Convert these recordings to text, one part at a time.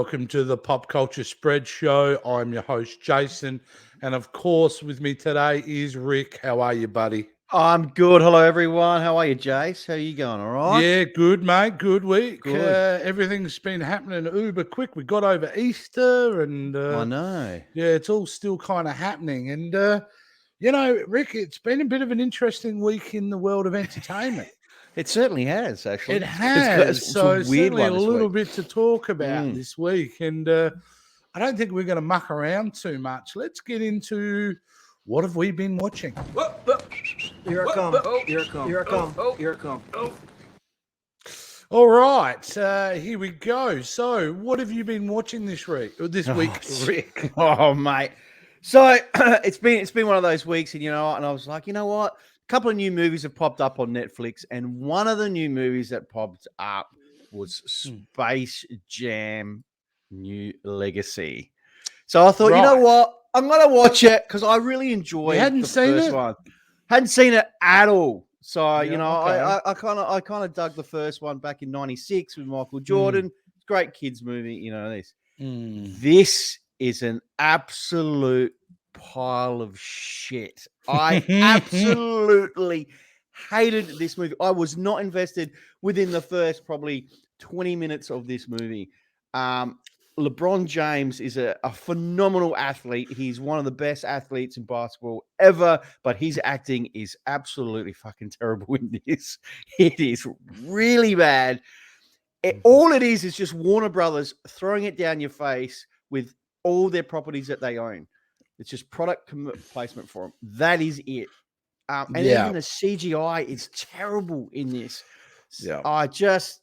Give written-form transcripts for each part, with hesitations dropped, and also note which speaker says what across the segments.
Speaker 1: welcome to the Pop Culture Spread Show. I'm your host, Jason. And of course, with me today is Rick. How are you, buddy?
Speaker 2: I'm good. Hello, everyone. How are you, Jace? How are you going? All right?
Speaker 1: Yeah, good, mate. Good week.
Speaker 2: Good.
Speaker 1: Everything's been happening uber quick. We got over Easter and
Speaker 2: I know.
Speaker 1: yeah, it's all still kind of happening. And, Rick, it's been a bit of an interesting week in the world of entertainment.
Speaker 2: It certainly has, actually.
Speaker 1: It has.
Speaker 2: It's
Speaker 1: So
Speaker 2: a weird
Speaker 1: certainly a
Speaker 2: one this
Speaker 1: little
Speaker 2: week.
Speaker 1: bit to talk about this week. And I don't think we're going to muck around too much. Let's get into what have we been watching.
Speaker 3: Here I come. Here I come. Here I come. Here I come.
Speaker 1: All right. Here we go. So what have you been watching this week, Rick?
Speaker 2: Oh, mate. So it's been one of those weeks, and and I was like, you know what? A couple of new movies have popped up on Netflix, and one of the new movies that popped up was Space Jam: New Legacy. So I thought, you know what? I'm gonna watch it because I really enjoyed the first one. Hadn't seen it at all. So I kind of dug the first one back in '96 with Michael Jordan. Great kids movie, this. This is an absolute pile of shit. I absolutely hated this movie. I was not invested within the first probably 20 minutes of this movie. LeBron James is a phenomenal athlete. He's one of the best athletes in basketball ever, but his acting is absolutely fucking terrible in this. It is really bad. All it is just Warner Brothers throwing it down your face with all their properties that they own. It's just product placement for them. That is it. And even the CGI is terrible in this.
Speaker 1: Yeah.
Speaker 2: I just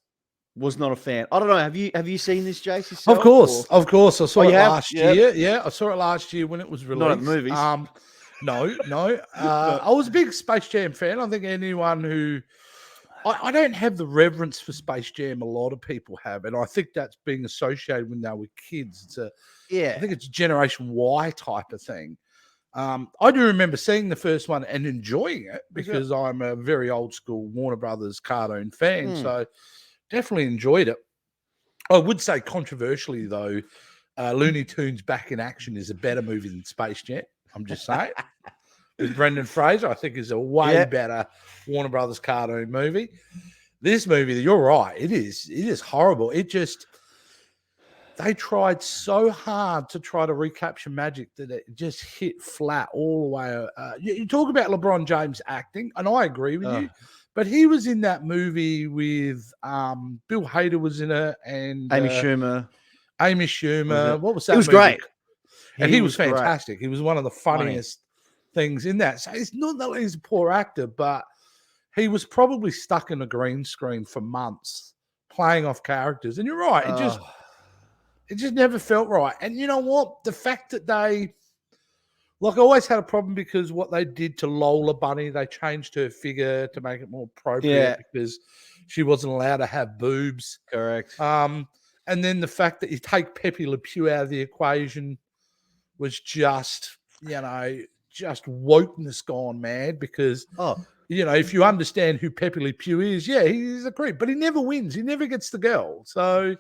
Speaker 2: was not a fan. I don't know. Have you seen this, Jace,
Speaker 1: Of
Speaker 2: yourself?
Speaker 1: course. I saw it last year. Yeah, I saw it last year when it was released.
Speaker 2: Not at the movies.
Speaker 1: No. I was a big Space Jam fan. I think anyone who I don't have the reverence for Space Jam a lot of people have, and I think that's being associated when they were kids. I think it's a Generation Y type of thing. I do remember seeing the first one and enjoying it because I'm a very old school Warner Brothers cartoon fan, so definitely enjoyed it. I would say controversially though, Looney Tunes Back in Action is a better movie than Space Jam. I'm just saying. With Brendan Fraser, I think is a way better Warner Brothers cartoon movie. This movie, you're right, it is horrible. They tried so hard to try to recapture magic that it just hit flat all the way. You talk about LeBron James acting, and I agree with you, but he was in that movie with Bill Hader was in it, and
Speaker 2: Amy Schumer.
Speaker 1: What was that?
Speaker 2: It was
Speaker 1: movie?
Speaker 2: great.
Speaker 1: And he was fantastic. He was one of the funniest things in that. So it's not that he's a poor actor, but he was probably stuck in a green screen for months playing off characters. And you're right, it just never felt right. And you know what? The fact that I always had a problem because what they did to Lola Bunny, they changed her figure to make it more appropriate because she wasn't allowed to have boobs.
Speaker 2: Correct.
Speaker 1: And then the fact that you take Pepe Le Pew out of the equation was just wokeness gone mad because, if you understand who Pepe Le Pew is, he's a creep, but he never wins. He never gets the girl. So,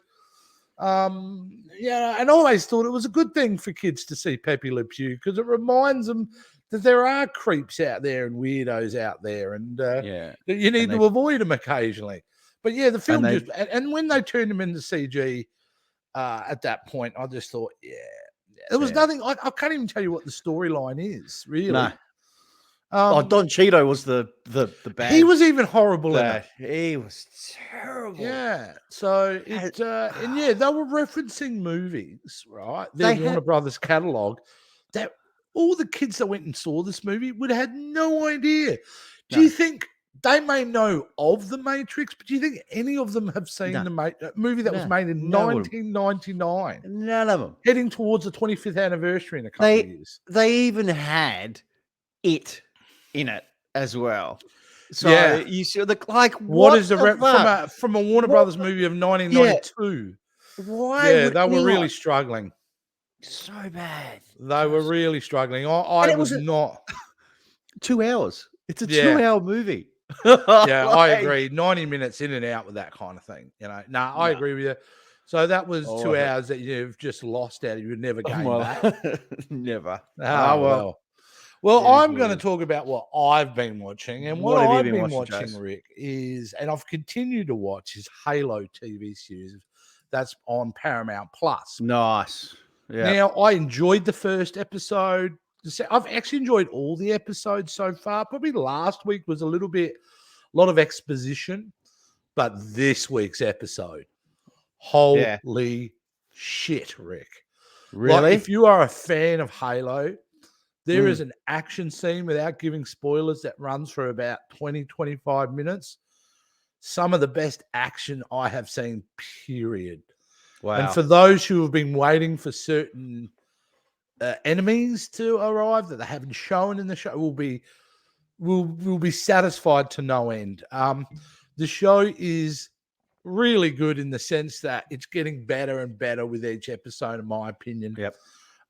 Speaker 1: and I always thought it was a good thing for kids to see Pepe Le Pew because it reminds them that there are creeps out there and weirdos out there and that you need to avoid them occasionally. But the film and when they turned him into CG at that point, I just thought, there was nothing. I can't even tell you what the storyline is, really.
Speaker 2: No. Don Cheadle was the bad.
Speaker 1: He was even horrible in it.
Speaker 2: He was terrible.
Speaker 1: Yeah. So they were referencing movies, right? Their Warner Brothers catalog that all the kids that went and saw this movie would have had no idea. Do you think they may know of The Matrix, but do you think any of them have seen the movie that was made in 1999?
Speaker 2: None of them.
Speaker 1: Heading towards the 25th anniversary in a couple of years.
Speaker 2: They even had it in it as well. So you see
Speaker 1: what is the from a Warner Brothers movie of 1992?
Speaker 2: Why?
Speaker 1: Yeah, they were really struggling.
Speaker 2: So bad.
Speaker 1: They were really struggling. I was not
Speaker 2: 2 hours. It's a 2-hour movie.
Speaker 1: I agree. 90 minutes in and out with that kind of thing. I agree with you. So that was
Speaker 2: Oh,
Speaker 1: 2
Speaker 2: I-
Speaker 1: hours that you've just lost out. You would never gain
Speaker 2: well,
Speaker 1: back.
Speaker 2: never.
Speaker 1: Oh,
Speaker 2: well.
Speaker 1: Well,
Speaker 2: It is
Speaker 1: I'm
Speaker 2: what
Speaker 1: going
Speaker 2: it
Speaker 1: to
Speaker 2: is.
Speaker 1: talk about what I've been watching. And
Speaker 2: What
Speaker 1: what
Speaker 2: have you
Speaker 1: I've
Speaker 2: been
Speaker 1: been
Speaker 2: watching,
Speaker 1: watching,
Speaker 2: Jace?
Speaker 1: Rick, is, and I've continued to watch, is Halo TV series. That's on Paramount Plus.
Speaker 2: Nice. Yeah.
Speaker 1: Now, I enjoyed the first episode. I've actually enjoyed all the episodes so far. Probably last week was a lot of exposition, but this week's episode, holy shit, Rick.
Speaker 2: Really?
Speaker 1: Like, if you are a fan of Halo, there
Speaker 2: Mm.
Speaker 1: is an action scene, without giving spoilers, that runs for about 20, 25 minutes. Some of the best action I have seen, period.
Speaker 2: Wow.
Speaker 1: And for those who have been waiting for certain enemies to arrive that they haven't shown in the show, will be satisfied to no end. The show is really good in the sense that it's getting better and better with each episode, in my opinion.
Speaker 2: Yep.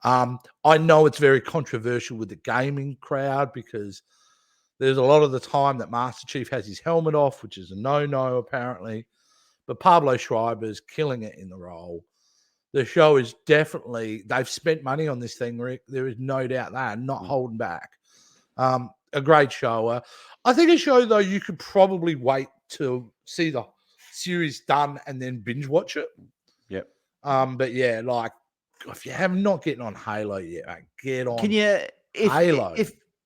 Speaker 1: I know it's very controversial with the gaming crowd because there's a lot of the time that Master Chief has his helmet off, which is a no-no apparently. But Pablo Schreiber's killing it in the role. The show is definitely, they've spent money on this thing, Rick. There is no doubt that, not holding back. A great show. I think a show, though, you could probably wait to see the series done and then binge watch it.
Speaker 2: Yep.
Speaker 1: But yeah, like, if you have not getting on Halo yet, mate, get on.
Speaker 2: Can you,
Speaker 1: Halo.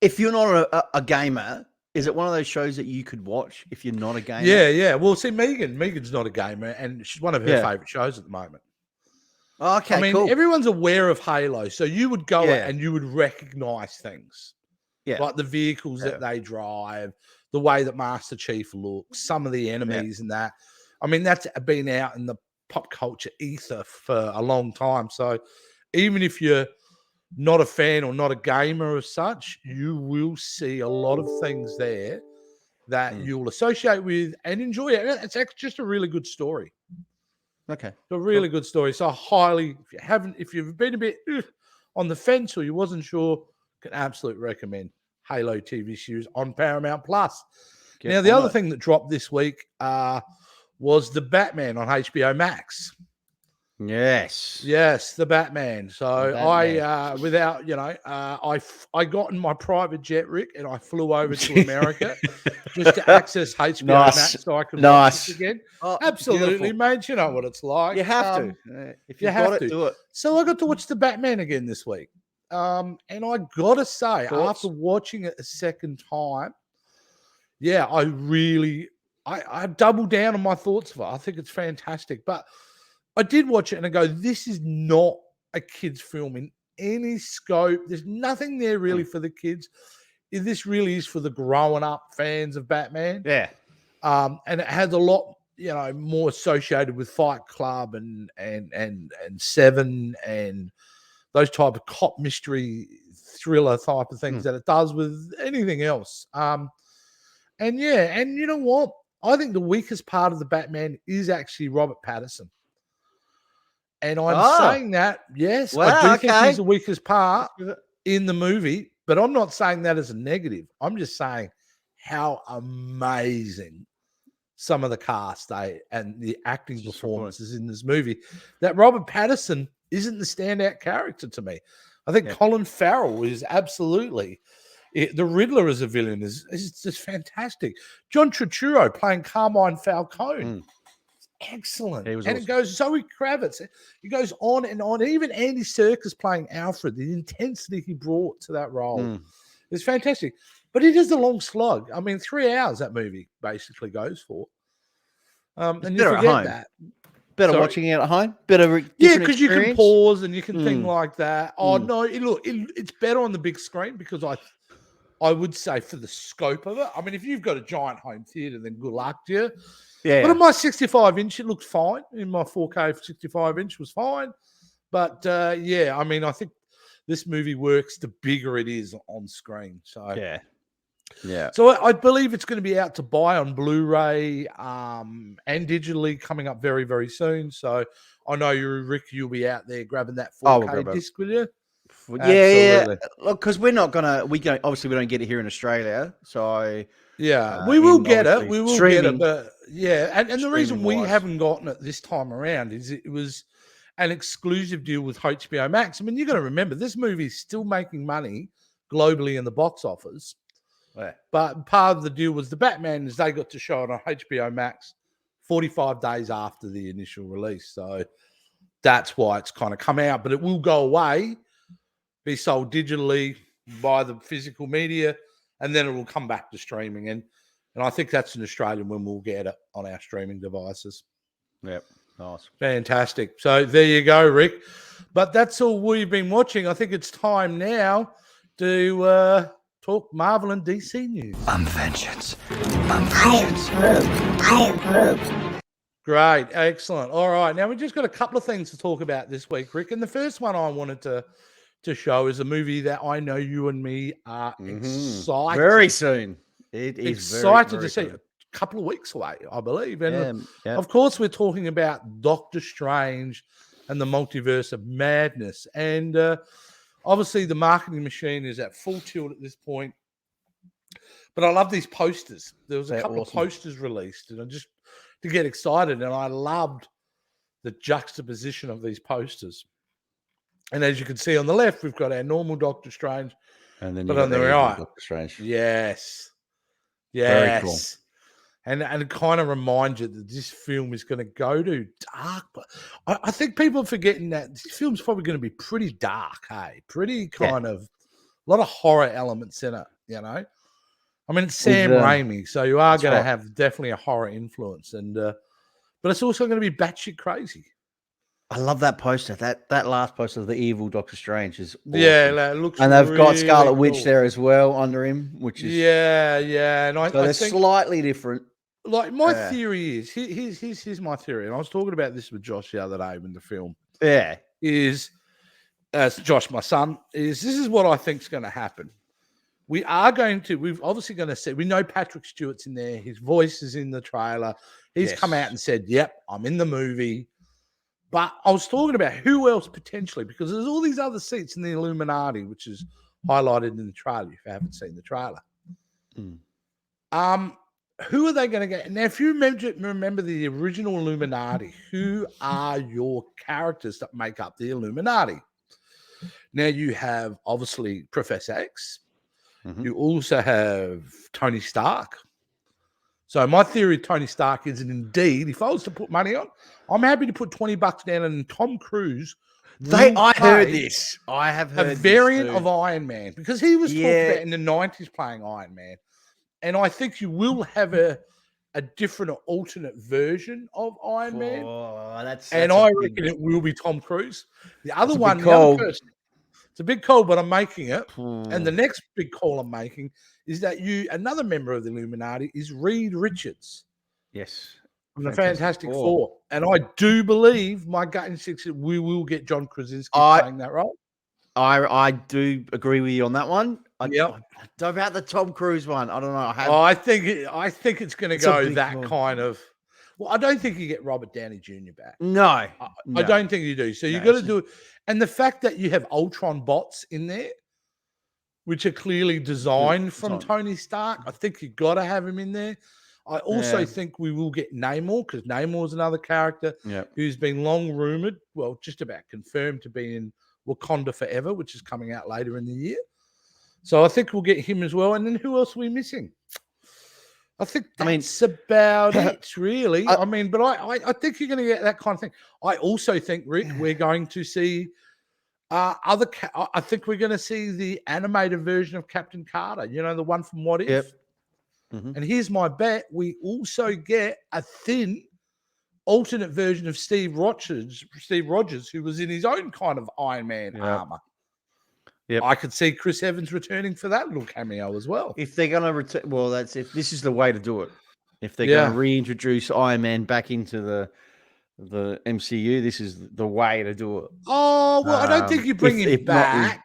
Speaker 2: if you're not a gamer, is it one of those shows that you could watch if you're not a gamer?
Speaker 1: Yeah. Well, see, Megan's not a gamer, and she's one of her favorite shows at the moment.
Speaker 2: Oh, okay,
Speaker 1: I mean,
Speaker 2: cool.
Speaker 1: everyone's aware of Halo, so you would go
Speaker 2: Yeah.
Speaker 1: and you would recognize things.
Speaker 2: Yeah.
Speaker 1: Like the vehicles that they drive, the way that Master Chief looks, some of the enemies and that. I mean, that's been out in the pop culture ether for a long time. So even if you're not a fan or not a gamer as such, you will see a lot of things there that you'll associate with and enjoy it. And it's actually just a really good story.
Speaker 2: Okay.
Speaker 1: It's a really good story. So if you've been a bit on the fence or you wasn't sure, can absolutely recommend Halo TV series on Paramount Plus. Now, the other thing that dropped this week was the Batman on HBO Max. Yes, the Batman. So I got in my private jet, Rick, and I flew over to America just to access HBO Max so I could watch it again.
Speaker 2: Oh,
Speaker 1: Absolutely,
Speaker 2: beautiful.
Speaker 1: mate. You know what it's like.
Speaker 2: You have to. If
Speaker 1: you
Speaker 2: you've
Speaker 1: have
Speaker 2: got
Speaker 1: to.
Speaker 2: it, do it.
Speaker 1: So I got to watch the Batman again this week. And I gotta say,
Speaker 2: Thoughts?
Speaker 1: after watching it a second time, I doubled down on my thoughts of it. I think it's fantastic. But I did watch it and I go, this is not a kid's film in any scope. There's nothing there really for the kids. This really is for the growing up fans of Batman.
Speaker 2: Yeah.
Speaker 1: And it has a lot, more associated with Fight Club and Seven and those type of cop mystery thriller type of things that it does with anything else. And you know what? I think the weakest part of the Batman is actually Robert Pattinson. And I'm saying that, yes, I do think he's the weakest part in the movie, but I'm not saying that as a negative. I'm just saying how amazing some of the cast and the acting performances in this movie, that Robert Pattinson isn't the standout character to me. I think Colin Farrell is absolutely the Riddler as a villain is just fantastic. John Turturro playing Carmine Falcone, excellent.
Speaker 2: He was
Speaker 1: and
Speaker 2: awesome.
Speaker 1: it goes Zoe Kravitz. It goes on and on. Even Andy Serkis playing Alfred, the intensity he brought to that role is fantastic. But it is a long slug. I mean, 3 hours that movie basically goes for. And you
Speaker 2: better at
Speaker 1: forget
Speaker 2: home.
Speaker 1: that.
Speaker 2: Better
Speaker 1: Sorry.
Speaker 2: watching it at home. Better,
Speaker 1: Yeah, because you can pause and you can think
Speaker 2: Mm.
Speaker 1: like that. Oh no, it's better on the big screen because I would say for the scope of it. I mean, if you've got a giant home theater, then good luck to you.
Speaker 2: Yeah.
Speaker 1: But on my 65-inch, it looked fine. In my 4K 65-inch was fine. But I mean, I think this movie works the bigger it is on screen. So
Speaker 2: yeah.
Speaker 1: So I believe it's going to be out to buy on Blu-ray and digitally coming up very, very soon. So I know Rick, you'll be out there grabbing that 4K disc, will you?
Speaker 2: Yeah. Look, because we don't obviously we don't get it here in Australia. So
Speaker 1: we will get it.
Speaker 2: obviously
Speaker 1: We will
Speaker 2: streaming.
Speaker 1: get it, but Yeah, and the reason we
Speaker 2: Streaming-wise.
Speaker 1: haven't gotten it this time around is it was an exclusive deal with HBO Max. I mean, you got to remember this movie is still making money globally in the box office,
Speaker 2: Yeah.
Speaker 1: but part of the deal was the Batman is they got to show it on HBO Max 45 days after the initial release. So that's why it's kind of come out, but it will go away, be sold digitally by the physical media, and then it will come back to streaming. And I think that's in Australia when we'll get it on our streaming devices.
Speaker 2: Yep. Nice.
Speaker 1: Fantastic. So there you go, Rick. But that's all we've been watching. I think it's time now to talk Marvel and DC news.
Speaker 4: I'm vengeance. I'm vengeance.
Speaker 1: Great. Excellent. All right. Now, we've just got a couple of things to talk about this week, Rick. And the first one I wanted to show is a movie that I know you and me are excited.
Speaker 2: Very soon. It is
Speaker 1: excited
Speaker 2: very
Speaker 1: to see.
Speaker 2: soon.
Speaker 1: A couple of weeks away, I believe. And
Speaker 2: Yeah.
Speaker 1: of course, we're talking about Doctor Strange and the Multiverse of Madness. And obviously, the marketing machine is at full tilt at this point. But I love these posters. There was a
Speaker 2: They're
Speaker 1: couple
Speaker 2: awesome.
Speaker 1: of posters released, and I just to get excited. And I loved the juxtaposition of these posters. And as you can see on the left, we've got our normal Doctor Strange.
Speaker 2: And then
Speaker 1: But
Speaker 2: you got
Speaker 1: on the
Speaker 2: the evil
Speaker 1: right-
Speaker 2: Doctor Strange.
Speaker 1: Yes.
Speaker 2: Very
Speaker 1: Yes.
Speaker 2: cool.
Speaker 1: And it kind of reminds you that this film is going to go to dark. But I think people are forgetting that this film's probably going to be pretty dark, hey? Pretty kind of, a lot of horror elements in it, you know? I mean, it's Sam Raimi, so you are going to have definitely a horror influence. And but it's also going to be batshit crazy.
Speaker 2: I love that poster. That last poster of the evil Doctor Strange is awesome.
Speaker 1: Yeah, it looks
Speaker 2: And they've got
Speaker 1: really
Speaker 2: Scarlet Witch
Speaker 1: cool.
Speaker 2: there as well under him, which is
Speaker 1: Yeah. And
Speaker 2: so
Speaker 1: I
Speaker 2: they're
Speaker 1: think,
Speaker 2: slightly different.
Speaker 1: like, my
Speaker 2: Yeah.
Speaker 1: theory is, here's my theory. And I was talking about this with Josh the other day when the film
Speaker 2: Yeah.
Speaker 1: is, as Josh, my son, this is what I think is going to happen. We've obviously going to see, we know Patrick Stewart's in there. His voice is in the trailer. He's come out and said, yep, I'm in the movie. But I was talking about who else potentially, because there's all these other seats in the Illuminati, which is highlighted in the trailer, if you haven't seen the trailer. Who are they going to get? Now, if you remember the original Illuminati, who are your characters that make up the Illuminati? Now, you have, obviously, Professor X. You also have Tony Stark. So my theory of Tony Stark is that indeed, if I was to put money on, I'm happy to put $20 down and Tom Cruise.
Speaker 2: I heard
Speaker 1: play
Speaker 2: this. I have heard
Speaker 1: a variant
Speaker 2: this
Speaker 1: of Iron Man, because he was talked about in the 90s playing Iron Man. And I think you will have a different alternate version of Iron Man.
Speaker 2: That's
Speaker 1: And I reckon it will be Tom Cruise. The other
Speaker 2: a big
Speaker 1: one, the
Speaker 2: call.
Speaker 1: other person, it's a big call, but I'm making it. And the next big call I'm making is that another member of the Illuminati is Reed Richards
Speaker 2: Yes.
Speaker 1: from the Fantastic Four. And I do believe, my gut instinct, that we will get John Krasinski playing that role.
Speaker 2: I do agree with you on that one.
Speaker 1: Yep.
Speaker 2: About the Tom Cruise one, I don't know.
Speaker 1: I think it's going to
Speaker 2: It's a
Speaker 1: go
Speaker 2: big
Speaker 1: that
Speaker 2: call.
Speaker 1: kind of. Well, I don't think you get Robert Downey Jr. back.
Speaker 2: No,
Speaker 1: I don't think you do. So you got to do it. And the fact that you have Ultron bots in there, which are clearly designed from Tony Stark, I think you got to have him in there. I also think we will get Namor, because Namor is another character who's been long rumored, well, just about confirmed to be in Wakanda Forever, which is coming out later in the year. So I think we'll get him as well. And then who else are we missing? I think that's about it, really. But I think you're going to get that kind of thing. I also think, Rick, we're going to see I think we're going to see the animated version of Captain Carter, the one from What If.
Speaker 2: Yep.
Speaker 1: And here's my bet. We also get a thin alternate version of Steve Rogers, who was in his own kind of Iron Man armor.
Speaker 2: Yep.
Speaker 1: I could see Chris Evans returning for that little cameo as well.
Speaker 2: If they're going to return, well, that's if this is the way to do it. If they're going to reintroduce Iron Man back into the MCU, this is the way to do it.
Speaker 1: Oh, well, I don't think you bring him back.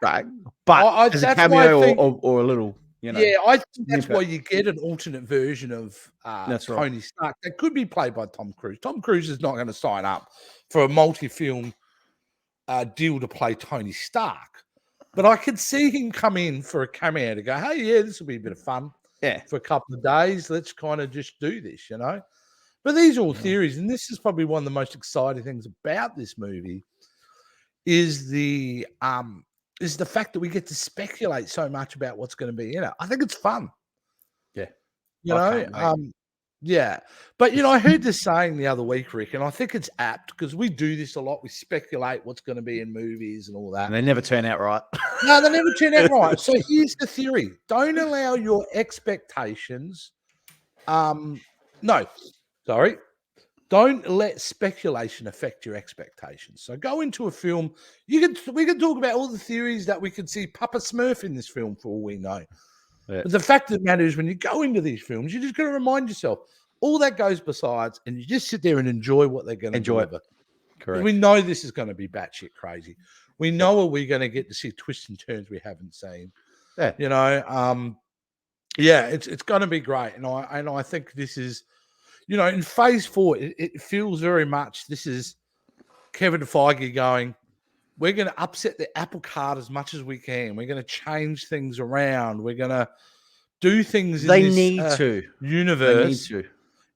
Speaker 2: But as a cameo or a little, Yeah,
Speaker 1: I think that's why you get an alternate version of Tony Stark. That could be played by Tom Cruise. Tom Cruise is not going to sign up for a multi-film deal to play Tony Stark. But I could see him come in for a cameo to go, hey, this will be a bit of fun for a couple of days. Let's kind of just do this, But But these are all theories, and this is probably one of the most exciting things about this movie is the fact that we get to speculate so much about what's going to be in it. I think it's fun.
Speaker 2: Yeah.
Speaker 1: You
Speaker 2: I
Speaker 1: know,
Speaker 2: can't wait.
Speaker 1: yeah. But I heard this saying the other week, Rick, and I think it's apt because we do this a lot. We speculate what's going to be in movies and all that.
Speaker 2: And they never turn out right.
Speaker 1: No, they never turn out right. So here's the theory: don't allow your expectations. Don't let speculation affect your expectations. So go into a film. We can talk about all the theories that we could see Papa Smurf in this film for all we know.
Speaker 2: Yeah.
Speaker 1: But the fact of the matter is, when you go into these films, you just got to remind yourself all that goes besides, and you just sit there and enjoy what they're going to deliver.
Speaker 2: Correct.
Speaker 1: We know this is going to be batshit crazy. We know we're going to get to see twists and turns we haven't seen.
Speaker 2: Yeah.
Speaker 1: It's going to be great, and I think this is. In phase 4, it feels very much this is Kevin Feige going, we're going to upset the apple cart as much as we can. We're going to change things around. We're going to do things in this universe.
Speaker 2: They need to.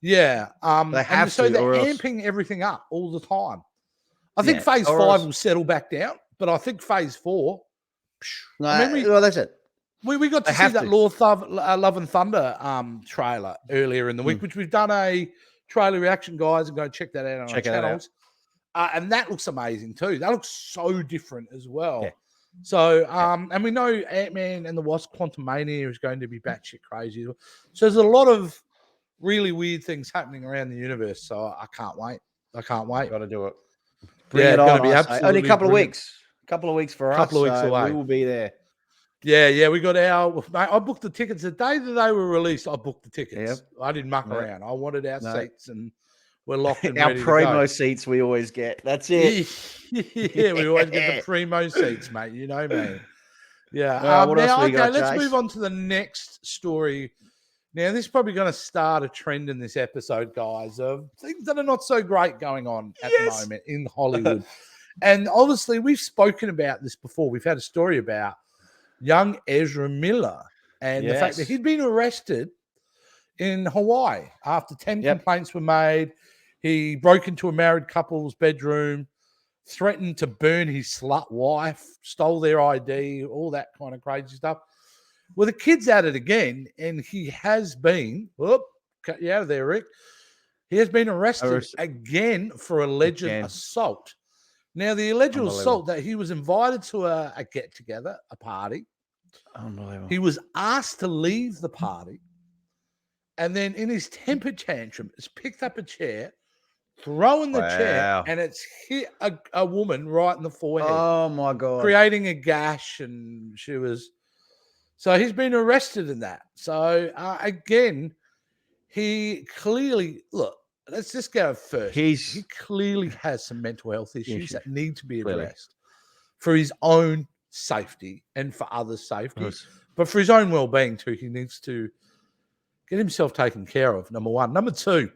Speaker 1: Yeah.
Speaker 2: They have to.
Speaker 1: So they're
Speaker 2: or else...
Speaker 1: amping everything up all the time. I think phase 5 will settle back down, but I think phase 4.
Speaker 2: that's it.
Speaker 1: We got to see that Love and Thunder trailer earlier in the week, which we've done a trailer reaction, guys, and go check that out on our channels. And that looks amazing too. That looks so different as well.
Speaker 2: Yeah.
Speaker 1: So, and we know Ant-Man and the Wasp: Quantumania is going to be batshit crazy. So there's a lot of really weird things happening around the universe. So I can't wait.
Speaker 2: Got to do it.
Speaker 1: Bring it on.
Speaker 2: Only a couple of weeks. A couple of weeks for us.
Speaker 1: Couple of weeks away.
Speaker 2: We will be there.
Speaker 1: Yeah, we got I booked the tickets the day that they were released. I booked the tickets.
Speaker 2: Yep.
Speaker 1: I didn't muck around. I wanted our seats, and we're locked and
Speaker 2: our
Speaker 1: ready
Speaker 2: primo seats we always get. That's it.
Speaker 1: Yeah, we always get the primo seats, mate. You know me. Yeah. Let's move on to the next story. Now, this is probably going to start a trend in this episode, guys, of things that are not so great going on at the moment in Hollywood. And obviously, we've spoken about this before. We've had a story about young Ezra Miller and the fact that he'd been arrested in Hawaii after 10 complaints were made. He broke into a married couple's bedroom, threatened to burn his slut wife, stole their ID, all that kind of crazy stuff. Well, the kid's at it again, and he has been, cut you out of there, Rick. He has been arrested again for alleged assault. Now, the alleged assault that he was invited to a get-together, a party.
Speaker 2: Unbelievable.
Speaker 1: He was asked to leave the party, and then in his temper tantrum, has picked up a chair, thrown the chair, and it's hit a woman right in the forehead.
Speaker 2: Oh, my God.
Speaker 1: Creating a gash, and she was... So he's been arrested in that. So, again, he clearly... Look, let's just go first. He clearly has some mental health issues that need to be addressed for his own safety and for others' safety. But for his own well-being too, he needs to get himself taken care of, number one. Number two,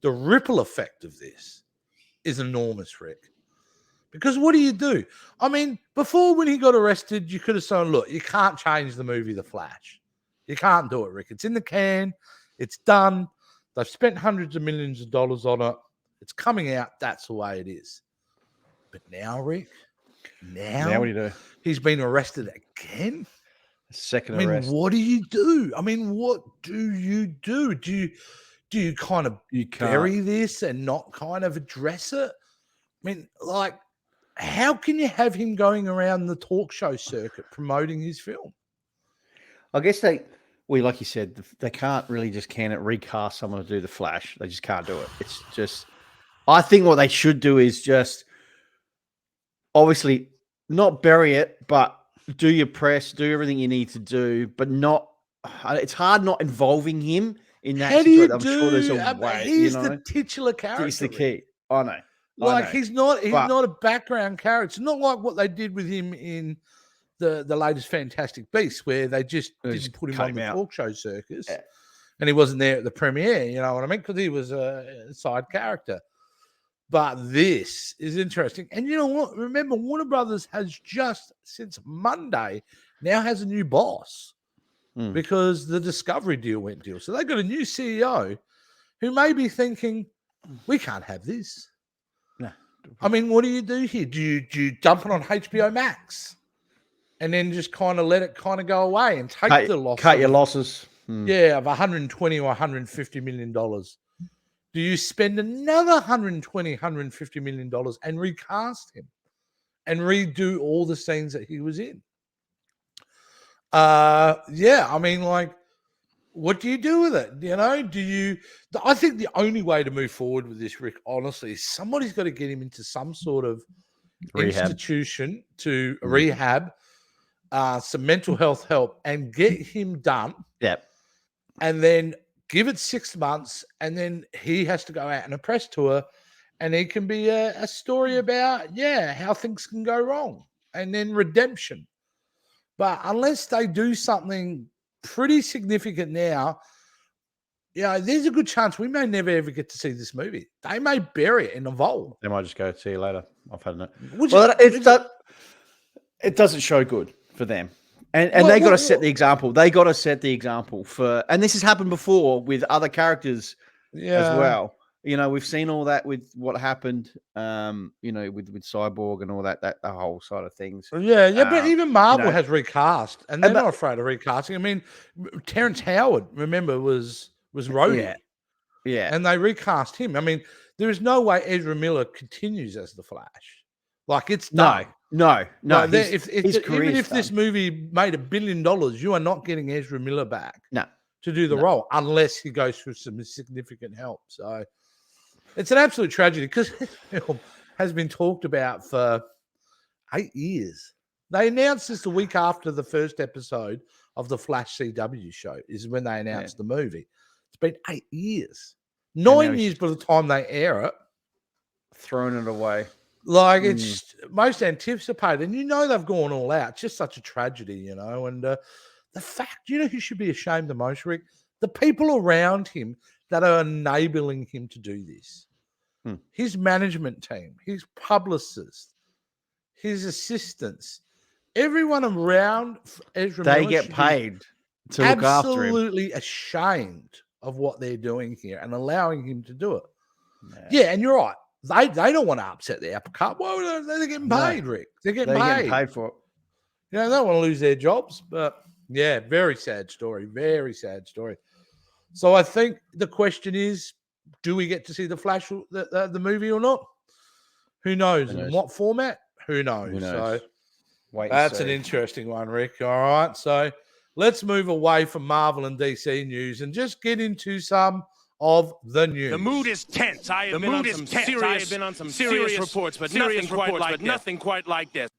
Speaker 1: the ripple effect of this is enormous, Rick. Because what do? I mean, before when he got arrested, you could have said, look, you can't change the movie The Flash. You can't do it, Rick. It's in the can. It's done. They've spent hundreds of millions of dollars on it. It's coming out. That's the way it is. But now, Rick, now
Speaker 2: what do you do?
Speaker 1: He's been arrested again.
Speaker 2: Second arrest.
Speaker 1: What do you do? I mean, what do you do? Do you kind of bury this and not kind of address it? I mean, like, how can you have him going around the talk show circuit promoting his film?
Speaker 2: I guess like you said, they can't really just recast someone to do The Flash. They just can't do it. It's just, I think what they should do is just obviously not bury it, but do your press, do everything you need to do, but not, it's hard not involving him in that situation. I'm sure there's a way.
Speaker 1: He's the titular character.
Speaker 2: He's the key. I know.
Speaker 1: He's not a background character. It's not like what they did with him in the latest Fantastic Beasts, where they just didn't put him on the talk show circus, and he wasn't there at the premiere. You know what I mean? Because he was a side character. But this is interesting. And you know what? Remember, Warner Brothers has just, since Monday, now has a new boss because the Discovery deal went deal. So they got a new CEO who may be thinking, we can't have this.
Speaker 2: No.
Speaker 1: I mean, what do you do here? Do you dump it on HBO Max and then just kind of let it kind of go away and take the loss?
Speaker 2: Cut your losses.
Speaker 1: Yeah, of 120 or 150 million dollars. Do you spend another 120, 150 million dollars and recast him and redo all the scenes that he was in? Yeah, I mean, like, what do you do with it? You know, I think the only way to move forward with this, Rick, honestly, is somebody's got to get him into some sort of institution to rehab, some mental health help, and get him done.
Speaker 2: Yep.
Speaker 1: And then give it 6 months, and then he has to go out on a press tour, and it can be a story about, how things can go wrong, and then redemption. But unless they do something pretty significant now, there's a good chance we may never ever get to see this movie. They may bury it in a vault.
Speaker 2: They might just go, see you later. I've had enough. It doesn't show good for them. And they got to set the example. They got to set the example and this has happened before with other characters as well. You know, we've seen all that with what happened, with Cyborg and all that the whole side of things.
Speaker 1: But even Marvel has recast, and they're not afraid of recasting. I mean, Terrence Howard, remember, was Rhodey.
Speaker 2: Yeah.
Speaker 1: And they recast him. I mean, there is no way Ezra Miller continues as the Flash. Like, it's done.
Speaker 2: No.
Speaker 1: Like, even if this movie made $1 billion, you are not getting Ezra Miller back to do the role unless he goes through some significant help. So it's an absolute tragedy because this film has been talked about for 8 years. They announced this the week after the first episode of the Flash CW show is when they announced the movie. It's been 8 years. 9 years by the time they air it.
Speaker 2: Throwing it away.
Speaker 1: Like, it's most anticipated. And they've gone all out. It's just such a tragedy, And the fact, who should be ashamed the most, Rick? The people around him that are enabling him to do this. His management team, his publicists, his assistants, everyone around Ezra Miller.
Speaker 2: They get paid to look after him.
Speaker 1: Absolutely ashamed of what they're doing here and allowing him to do it. Yeah, and you're right. They don't want to upset the apple cart. Well, they're getting paid, Rick. They're getting paid
Speaker 2: for it.
Speaker 1: They don't want to lose their jobs. But yeah, very sad story. Very sad story. So I think the question is, do we get to see the Flash, the movie or not? Who knows? In what format? Who knows? So that's an interesting one, Rick. All right. So let's move away from Marvel and DC news and just get into some of the news.
Speaker 5: The mood is tense. I have been on some serious reports, but nothing quite like this.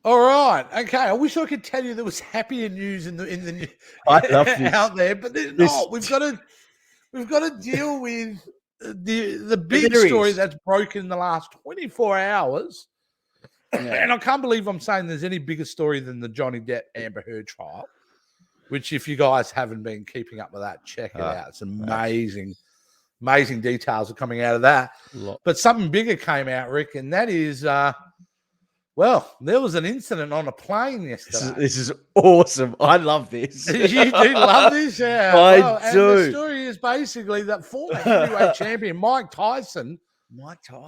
Speaker 1: All right. Okay. I wish I could tell you there was happier news in the
Speaker 2: I love
Speaker 1: out there, but there's not. We've got to deal with the big story that's broken in the last 24 hours. And I can't believe I'm saying there's any bigger story than the Johnny Depp Amber Heard trial, which if you guys haven't been keeping up with that, check it out. It's amazing details are coming out of that. But something bigger came out, Rick, and that is, there was an incident on a plane yesterday.
Speaker 2: This is awesome. I love this.
Speaker 1: You do love this? Yeah.
Speaker 2: I do.
Speaker 1: And the story is basically that former heavyweight champion Mike Tyson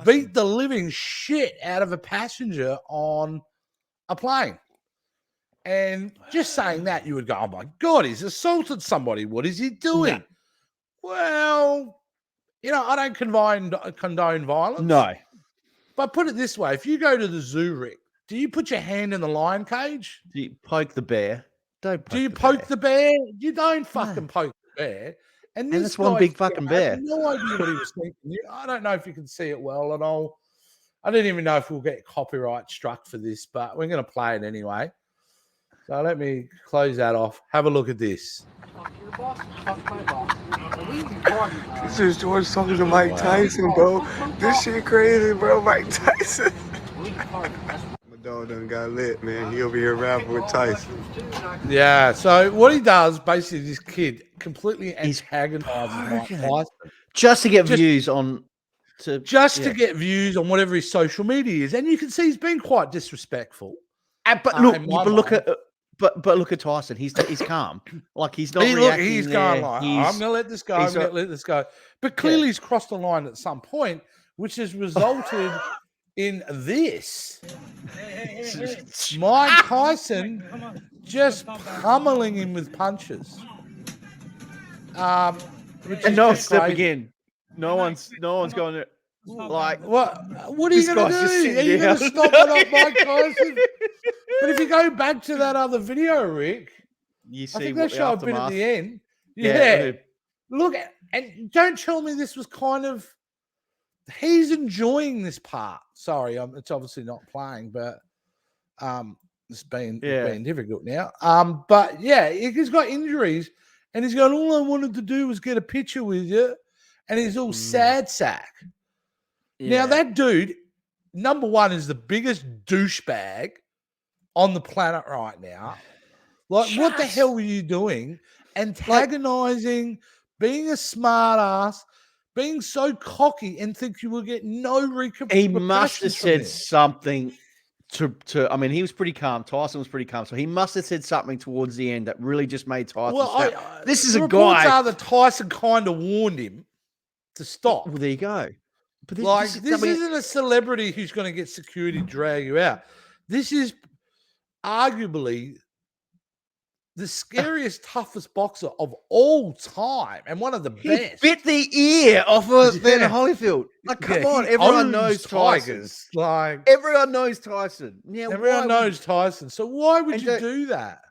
Speaker 1: beat the living shit out of a passenger on a plane. And just saying that, you would go, oh, my God, he's assaulted somebody. What is he doing? No. Well, I don't condone violence.
Speaker 2: No.
Speaker 1: But put it this way. If you go to the zoo, Rick, do you put your hand in the lion cage?
Speaker 2: Do you poke the bear?
Speaker 1: Do you poke the bear? You don't fucking poke the bear. And
Speaker 2: that's one big fucking bear.
Speaker 1: I have no idea what he was thinking. I don't know if you can see it well. And I don't even know if we'll get copyright struck for this, but we're going to play it anyway. So let me close that off. Have a look at this.
Speaker 6: This is George talking to Mike Tyson, bro. This shit crazy, bro. Mike Tyson. My dog done got lit, man. He over here rapping with Tyson.
Speaker 1: Yeah, so what he does, basically, this kid completely antagonizes Mike Tyson.
Speaker 2: Just to get views on...
Speaker 1: to get views on whatever his social media is. And you can see he's been quite disrespectful.
Speaker 2: But look at But look at Tyson. He's calm. Like he's not reacting.
Speaker 1: He's
Speaker 2: there.
Speaker 1: going like, I'm going to let this go. I'm going to let this go. But clearly he's crossed the line at some point, which has resulted in this. Mike Tyson just pummeling him with punches.
Speaker 2: And no one's stepping in. No one's going there. Like
Speaker 1: what are you going to do? Are you going to stop it up Mike Tyson? But if you go back to that other video, Rick,
Speaker 2: you see
Speaker 1: I think they show a bit at the end.
Speaker 2: Yeah.
Speaker 1: Look, and don't tell me this was kind of. He's enjoying this part. Sorry, it's obviously not playing, but it's been difficult now. But yeah, he's got injuries, and he's going. All I wanted to do was get a picture with you, and he's all sad sack. Yeah. Now that dude, number one, is the biggest douchebag on the planet right now. Like, what the hell were you doing? Antagonizing, being a smart ass, being so cocky, and think you will get no repercussions.
Speaker 2: He must have said something to. I mean, he was pretty calm. Tyson was pretty calm, so he must have said something towards the end that really just made Tyson.
Speaker 1: Well,
Speaker 2: this is
Speaker 1: the
Speaker 2: a guy.
Speaker 1: Are that Tyson kind of warned him to stop.
Speaker 2: Well, there you go.
Speaker 1: But this isn't a celebrity who's going to get security drag you out. This is arguably the scariest, toughest boxer of all time, and one of the best.
Speaker 2: Bit the ear off of Ben Holyfield. Like, come on, everyone knows Tigers.
Speaker 1: Like,
Speaker 2: everyone knows Tyson. Yeah,
Speaker 1: everyone knows Tyson. So why would you do that?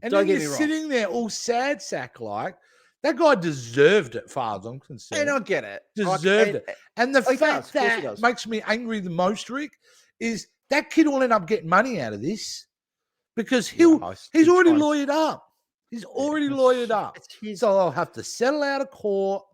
Speaker 1: And
Speaker 2: then
Speaker 1: you're sitting there all sad sack like. That guy deserved it, far as I'm concerned.
Speaker 2: And I get it.
Speaker 1: Deserved it. And the fact that makes me angry the most, Rick, is that kid will end up getting money out of this because he's already lawyered up. He's already lawyered up. So they'll have to settle out of court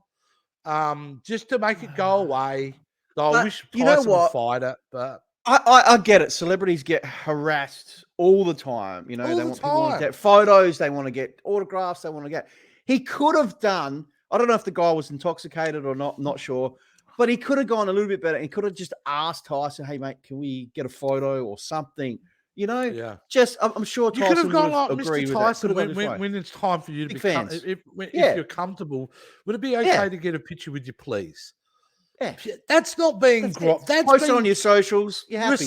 Speaker 1: just to make it go away. I wish Tyson would fight it, but
Speaker 2: I get it. Celebrities get harassed all the time. You know, they want people to get photos, they want to get autographs, they want to get. He could have done, I don't know if the guy was intoxicated or not sure, but he could have gone a little bit better. He could have just asked Tyson, hey, mate, can we get a photo or something? You know, just, I'm sure Tyson
Speaker 1: you could have gone like
Speaker 2: Mr.
Speaker 1: Tyson when it's time for you to become, if you're comfortable, would it be okay to get a picture with you, please?
Speaker 2: Yeah.
Speaker 1: That's not being
Speaker 2: post it on your socials. You're happy,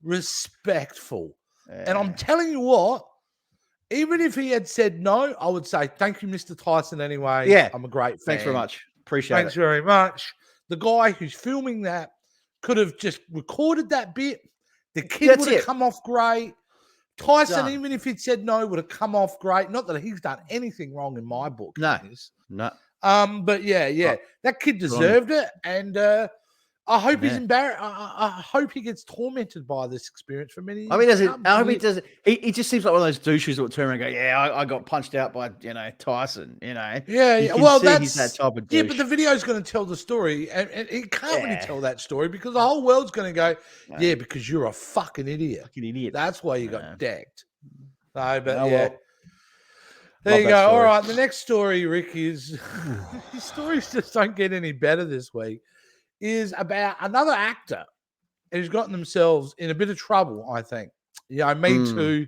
Speaker 1: respectful. Yeah. And I'm telling you what, even if he had said no, I would say, thank you, Mr. Tyson, anyway.
Speaker 2: Yeah.
Speaker 1: I'm a great fan.
Speaker 2: Thanks very much. Appreciate it.
Speaker 1: Thanks very much. The guy who's filming that could have just recorded that bit. The kid would have come off great. Tyson, even if he'd said no, would have come off great. Not that he's done anything wrong in my book.
Speaker 2: No.
Speaker 1: But yeah. That kid deserved it. And I hope he's embarrassed. I hope he gets tormented by this experience for many years.
Speaker 2: I hope he doesn't. He just seems like one of those douches that would turn around and go, I got punched out by, Tyson,
Speaker 1: Yeah. Well,
Speaker 2: he's that type of douche.
Speaker 1: Yeah, but the video is going to tell the story. And it can't really tell that story because the whole world's going to go, because you're a fucking idiot. That's why you got decked. So, but Well. There you go. All right. The next story, Rick, is these stories just don't get any better this week. Is about another actor who's gotten themselves in a bit of trouble, I think. Me Too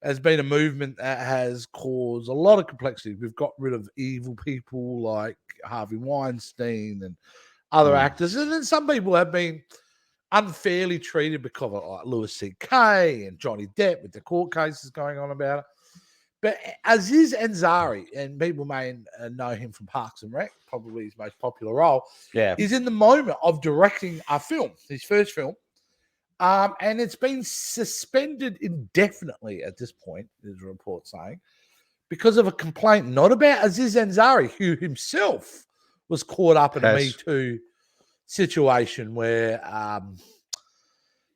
Speaker 1: has been a movement that has caused a lot of complexity. We've got rid of evil people like Harvey Weinstein and other actors. And then some people have been unfairly treated because of like Louis C.K. and Johnny Depp with the court cases going on about it. But Aziz Ansari, and people may know him from Parks and Rec, probably his most popular role, is in the moment of directing a film, his first film. And it's been suspended indefinitely at this point, there's a report saying, because of a complaint, not about Aziz Ansari, who himself was caught up in a Me Too situation where,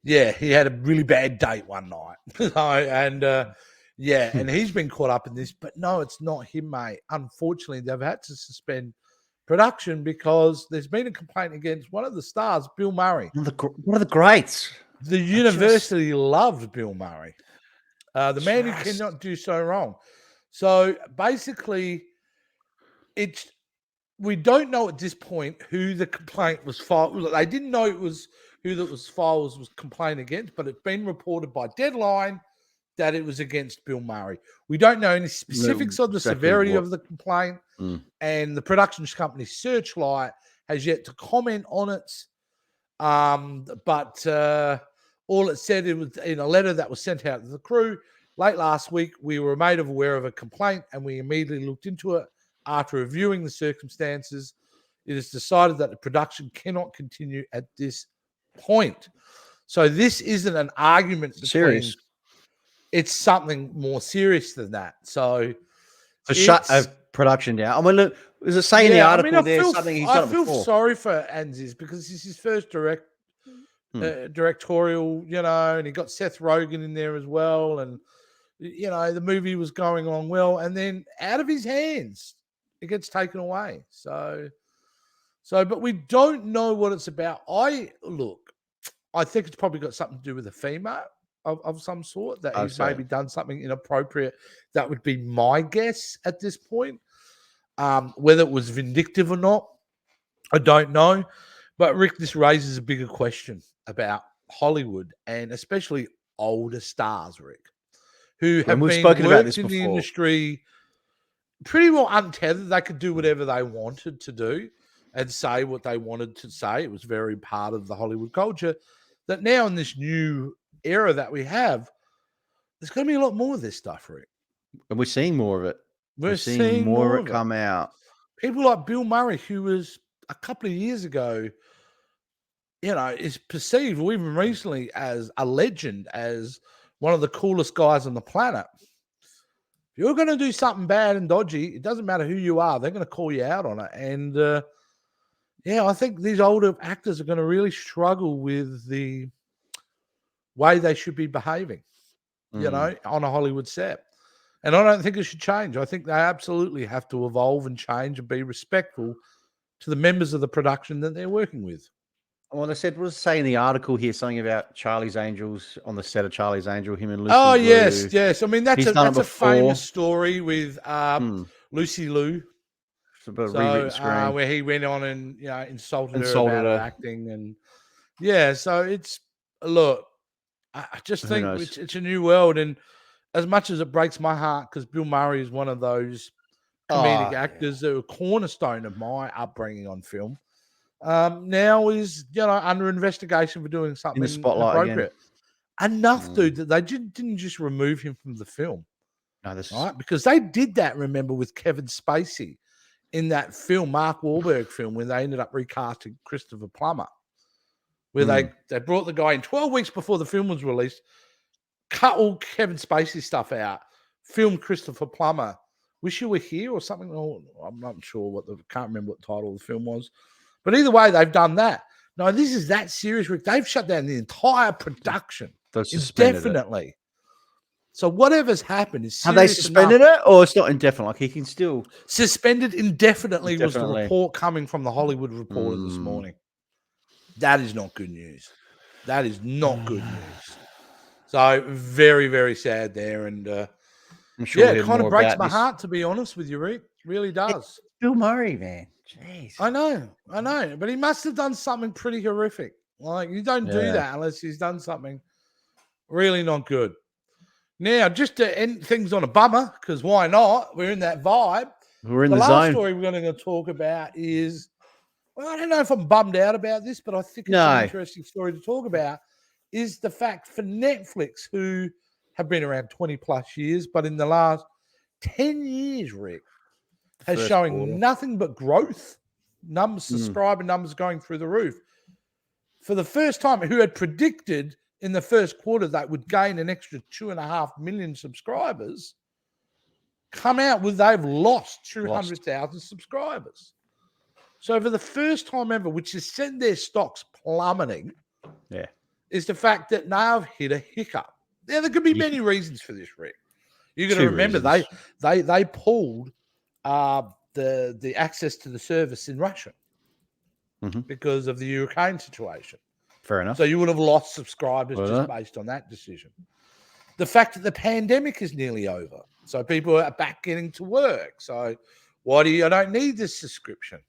Speaker 1: he had a really bad date one night. And he's been caught up in this, but no, it's not him, mate. Unfortunately, they've had to suspend production because there's been a complaint against one of the stars, Bill Murray.
Speaker 2: One of the greats.
Speaker 1: The university loved Bill Murray, the man who cannot do so wrong. So basically, we don't know at this point who the complaint was filed. They didn't know it was who that was filed was complained against, but it's been reported by Deadline that it was against Bill Murray. We don't know any specifics of the
Speaker 2: exactly
Speaker 1: severity
Speaker 2: what.
Speaker 1: of the complaint,
Speaker 2: Mm.
Speaker 1: and the production company Searchlight has yet to comment on it. But all it said, it was in a letter that was sent out to the crew late last week. We were made aware of a complaint, and we immediately looked into it. After reviewing the circumstances, it is decided that the production cannot continue at this point. So this isn't an argument between.
Speaker 2: Serious.
Speaker 1: It's something more serious than that. So
Speaker 2: To shut a production down. I mean, look, there's a say in the article there's something he's done
Speaker 1: I feel
Speaker 2: before.
Speaker 1: sorry for Anziz because this is his first directorial, and he got Seth Rogen in there as well. And, the movie was going on well. And then out of his hands, it gets taken away. So, but we don't know what it's about. I think it's probably got something to do with a female of some sort, that he's maybe done something inappropriate. That would be my guess at this point. Whether it was vindictive or not, I don't know. But Rick, this raises a bigger question about Hollywood, and especially older stars, Rick, who have
Speaker 2: we've
Speaker 1: been
Speaker 2: spoken about
Speaker 1: worked
Speaker 2: this
Speaker 1: in the
Speaker 2: before.
Speaker 1: industry pretty well untethered. They could do whatever they wanted to do and say what they wanted to say. It was very part of the Hollywood culture. That now in this new era that we have, there's going to be a lot more of this stuff, Rick.
Speaker 2: And we're seeing more of it.
Speaker 1: We're seeing
Speaker 2: more of it come out.
Speaker 1: People like Bill Murray, who was a couple of years ago, is perceived, or even recently, as a legend, as one of the coolest guys on the planet. If you're going to do something bad and dodgy, it doesn't matter who you are, they're going to call you out on it. And I think these older actors are going to really struggle with the way they should be behaving, on a Hollywood set. And I don't think it should change. I think they absolutely have to evolve and change and be respectful to the members of the production that they're working with.
Speaker 2: Well, they said, what does it say in the article here? Something about Charlie's Angels, on the set of Charlie's Angel, him and Lucy
Speaker 1: Oh,
Speaker 2: Liu.
Speaker 1: yes. I mean, that's a famous story with Lucy Liu. Where he went on and insulted her about her acting, and so it's I just think it's a new world, and as much as it breaks my heart because Bill Murray is one of those comedic actors that were a cornerstone of my upbringing on film, now is under investigation for doing something
Speaker 2: in the spotlight
Speaker 1: inappropriate. Enough, dude, that they didn't just remove him from the film.
Speaker 2: No, this
Speaker 1: right, because they did that. Remember, with Kevin Spacey in that film, Mark Wahlberg film, when they ended up recasting Christopher Plummer, where they brought the guy in 12 weeks before the film was released, cut all Kevin Spacey stuff out, filmed Christopher Plummer, Wish You Were Here or something. Oh, I'm not sure can't remember what the title of the film was. But either way, they've done that. No, this is that serious, Rick. They've shut down the entire production indefinitely. So whatever's happened is serious.
Speaker 2: Have they suspended it, or it's not indefinite? Like he can still
Speaker 1: suspended indefinitely. Was the report coming from the Hollywood Reporter this morning? That is not good news. That is not good news. So very, very sad there, and I'm sure it kind of breaks my heart, to be honest with you, Rick. Really does.
Speaker 2: It's Bill Murray, man. Jeez.
Speaker 1: I know, but he must have done something pretty horrific. Like you don't do that unless he's done something really not good. Now, just to end things on a bummer, because why not? We're in that vibe.
Speaker 2: We're in the
Speaker 1: last
Speaker 2: zone.
Speaker 1: Story we're going to talk about is, well, I don't know if I'm bummed out about this, but I think it's an interesting story to talk about, is the fact for Netflix, who have been around 20 plus years, but in the last 10 years, Rick, has showing nothing but growth, subscriber numbers going through the roof. For the first time, who had predicted in the first quarter that would gain an extra 2.5 million subscribers, come out with they've lost 200,000 subscribers. So for the first time ever, which has sent their stocks plummeting, is the fact that now have hit a hiccup. Now, there could be many reasons for this, Rick. You're going to remember they pulled the access to the service in Russia because of the Ukraine situation.
Speaker 2: Fair enough.
Speaker 1: So you would have lost subscribers just based on that decision. The fact that the pandemic is nearly over, so people are back getting to work. So I don't need this subscription.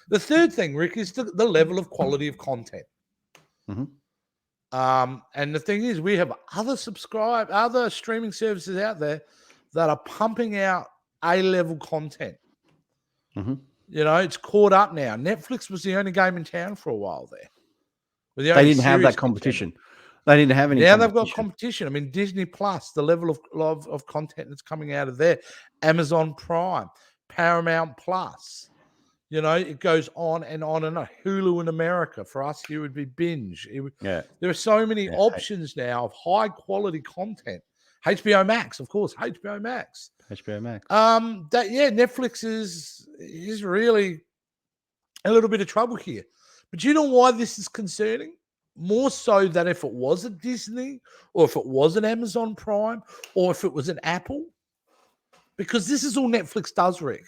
Speaker 1: The third thing, Rick, is the level of quality of content. And the thing is, we have other streaming services out there that are pumping out A-level content.
Speaker 2: Mm-hmm.
Speaker 1: You know, it's caught up now. Netflix was the only game in town for a while there.
Speaker 2: They didn't have that competition. They didn't have any.
Speaker 1: Now they've got competition. I mean, Disney Plus, the level of content that's coming out of there, Amazon Prime, Paramount Plus. You know, it goes on and on and on. Hulu in America, for us here would be Binge. There are so many options now of high quality content. HBO Max, of course, HBO Max. Netflix is really a little bit of trouble here. But you know why this is concerning? More so than if it was a Disney or if it was an Amazon Prime or if it was an Apple. Because this is all Netflix does, Rick.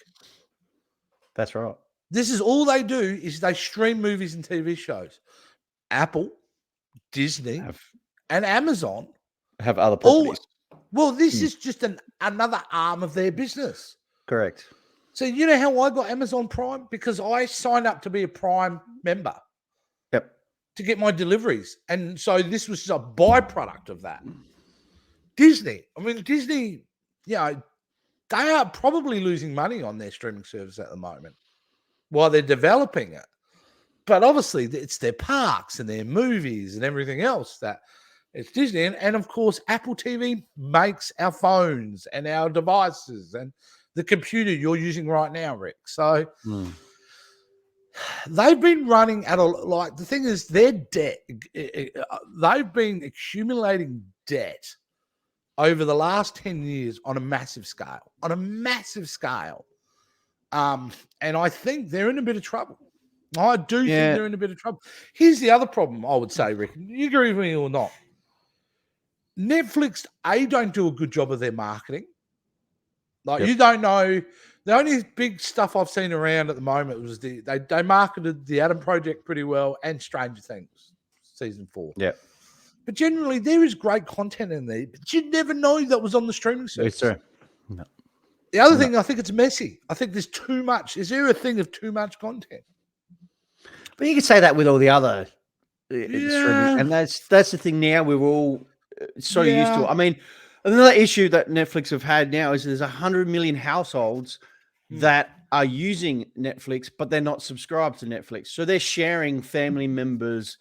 Speaker 2: That's right.
Speaker 1: This is all they do is they stream movies and TV shows. Apple, Disney, and Amazon
Speaker 2: have other properties.
Speaker 1: This is just another arm of their business.
Speaker 2: Correct.
Speaker 1: So you know how I got Amazon Prime? Because I signed up to be a Prime member.
Speaker 2: Yep.
Speaker 1: To get my deliveries. And so this was a byproduct of that. Disney, you know, they are probably losing money on their streaming service at the moment while they're developing it. But obviously, it's their parks and their movies and everything else that it's Disney. And of course, Apple TV makes our phones and our devices and the computer you're using right now, Rick. So they've been running at the thing is their debt. They've been accumulating debt over the last 10 years on a massive scale. And I think they're in a bit of trouble. I do think they're in a bit of trouble. Here's the other problem, I would say, Rick. You agree with me or not? Netflix, don't do a good job of their marketing. You don't know. The only big stuff I've seen around at the moment was they marketed the Adam Project pretty well and Stranger Things season 4.
Speaker 2: Yeah.
Speaker 1: But generally, there is great content in there. But you never know that was on the streaming service.
Speaker 2: It's true. No.
Speaker 1: The other thing, I think it's messy. I think there's too much. Is there a thing of too much content?
Speaker 2: But you could say that with all the other streaming, and that's the thing. Now we're all so used to it. I mean, another issue that Netflix have had now is there's 100 million households that are using Netflix, but they're not subscribed to Netflix, so they're sharing family members.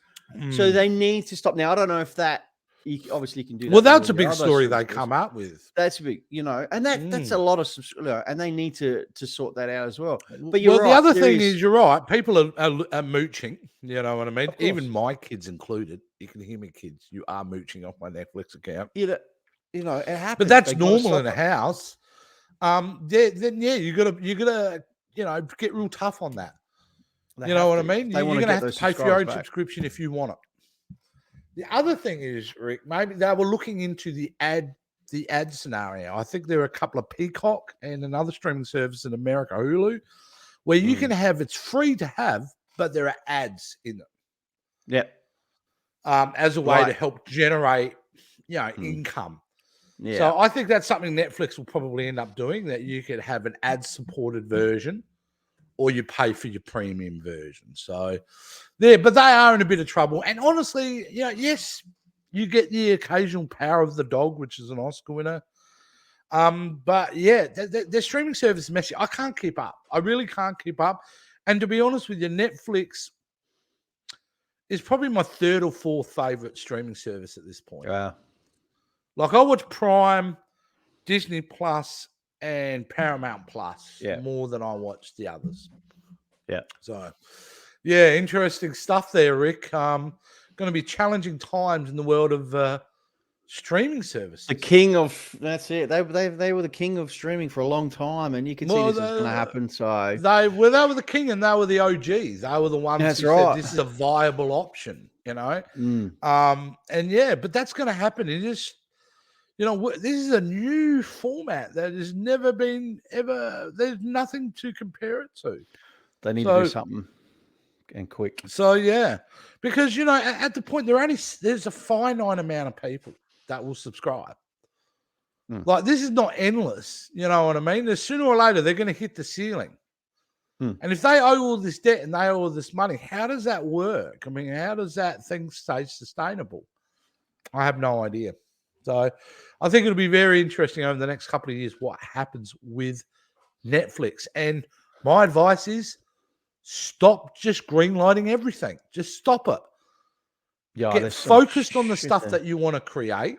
Speaker 2: So they need to stop. Now I don't know if that. Obviously, you can do that.
Speaker 1: Well, that's a big story they come up with.
Speaker 2: That's big, you know, and that's a lot of, and they need to sort that out as well. But
Speaker 1: the other thing is, you're right. People are mooching. You know what I mean? Even my kids included. You can hear me, kids. You are mooching off my Netflix account.
Speaker 2: You know, it happens.
Speaker 1: But that's normal in a house. You gotta get real tough on that. You know what I mean? You're gonna have to pay for your own subscription if you want it. The other thing is, Rick, maybe they were looking into the ad scenario. I think there are a couple of Peacock and another streaming service in America, Hulu, where you can have, it's free to have, but there are ads in them.
Speaker 2: Yep.
Speaker 1: As a way to help generate, income. Yeah. So I think that's something Netflix will probably end up doing, that you could have an ad-supported version or you pay for your premium version. So but they are in a bit of trouble. And honestly, yes, you get the occasional Power of the Dog, which is an Oscar winner. But their streaming service is messy. I can't keep up. I really can't keep up. And to be honest with you, Netflix is probably my third or fourth favorite streaming service at this point.
Speaker 2: Wow.
Speaker 1: Like I watch Prime, Disney Plus, and Paramount Plus more than I watch the others.
Speaker 2: Yeah.
Speaker 1: So, interesting stuff there, Rick. Going to be challenging times in the world of streaming services.
Speaker 2: The king of they were the king of streaming for a long time, and you can see this is going to happen. So
Speaker 1: they were the king, and they were the OGs. They were the ones who said this is a viable option. But that's going to happen. It is. This is a new format that has never been ever. There's nothing to compare it to.
Speaker 2: They need to do something and quick.
Speaker 1: So because at the point there's a finite amount of people that will subscribe. Like this is not endless. You know what I mean? There's sooner or later they're going to hit the ceiling. And if they owe all this debt and they owe all this money, how does that work? I mean, how does that thing stay sustainable? I have no idea. So I think it'll be very interesting over the next couple of years what happens with Netflix. And my advice is stop just greenlighting everything. Just stop it.
Speaker 2: Yeah,
Speaker 1: Get
Speaker 2: there's some
Speaker 1: focused on the
Speaker 2: shit
Speaker 1: stuff
Speaker 2: there.
Speaker 1: that you want to create.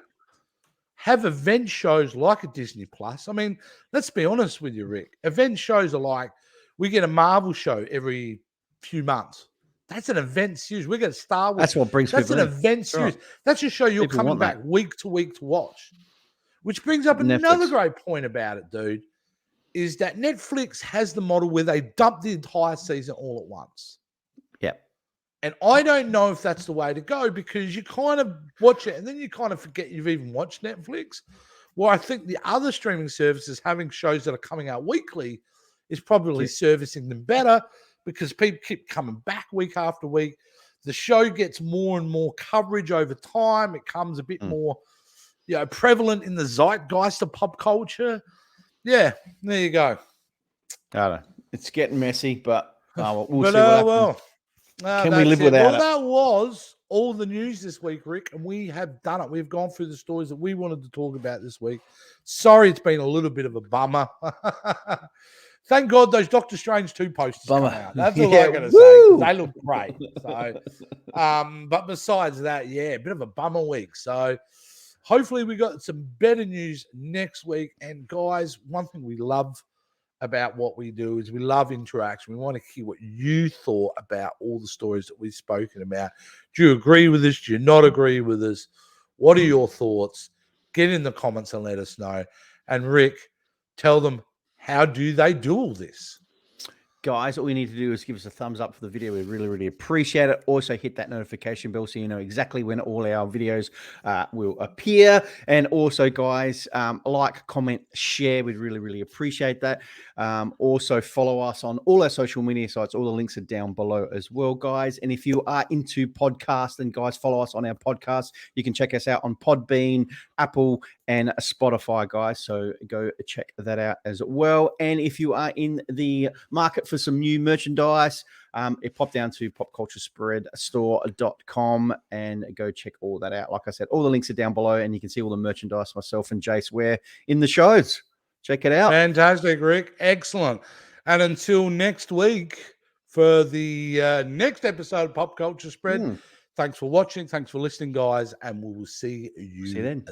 Speaker 1: Have event shows like a Disney Plus. I mean, let's be honest with you, Rick. Event shows are like, we get a Marvel show every few months. That's an event series. We get Star Wars.
Speaker 2: That's what brings
Speaker 1: That's
Speaker 2: people
Speaker 1: an
Speaker 2: in.
Speaker 1: event
Speaker 2: That's right.
Speaker 1: series. That's a show you're
Speaker 2: People
Speaker 1: coming
Speaker 2: want
Speaker 1: back
Speaker 2: that.
Speaker 1: week to watch. Which brings up another
Speaker 2: Netflix.
Speaker 1: great point about it, dude, is that Netflix has the model where they dump the entire season all at once.
Speaker 2: Yeah.
Speaker 1: And I don't know if that's the way to go because you kind of watch it and then you kind of forget you've even watched Netflix. Well, I think the other streaming services having shows that are coming out weekly is probably servicing them better because people keep coming back week after week. The show gets more and more coverage over time. It comes a bit more, prevalent in the zeitgeist of pop culture. Yeah, there you go.
Speaker 2: I don't know. It's getting messy, but we'll
Speaker 1: But
Speaker 2: see what happens. Can we live without it?
Speaker 1: That was all the news this week, Rick, and we have done it. We've gone through the stories that we wanted to talk about this week. Sorry, it's been a little bit of a bummer. Thank God those Doctor Strange 2 posters come out. That's all I'm going to say. They look great. So, but besides that, a bit of a bummer week. So hopefully we got some better news next week. And guys, one thing we love about what we do is we love interaction. We want to hear what you thought about all the stories that we've spoken about. Do you agree with us? Do you not agree with us? What are your thoughts? Get in the comments and let us know. And Rick, tell them, how do they do all this?
Speaker 2: Guys, all you need to do is give us a thumbs up for the video. We really, really appreciate it. Also, hit that notification bell so you know exactly when all our videos will appear. And also, guys, like, comment, share. We'd really, really appreciate that. Also, follow us on all our social media sites. All the links are down below as well, guys. And if you are into podcasts, then, guys, follow us on our podcast. You can check us out on Podbean, Apple, and Spotify, guys. So go check that out as well. And if you are in the market for some new merchandise, it pop down to popculturespreadstore.com and go check all that out. Like I said, all the links are down below and you can see all the merchandise myself and Jace wear in the shows. Check it out.
Speaker 1: Fantastic, Rick. Excellent. And until next week for the next episode of Pop Culture Spread, thanks for watching. Thanks for listening, guys. And we will see you
Speaker 2: then.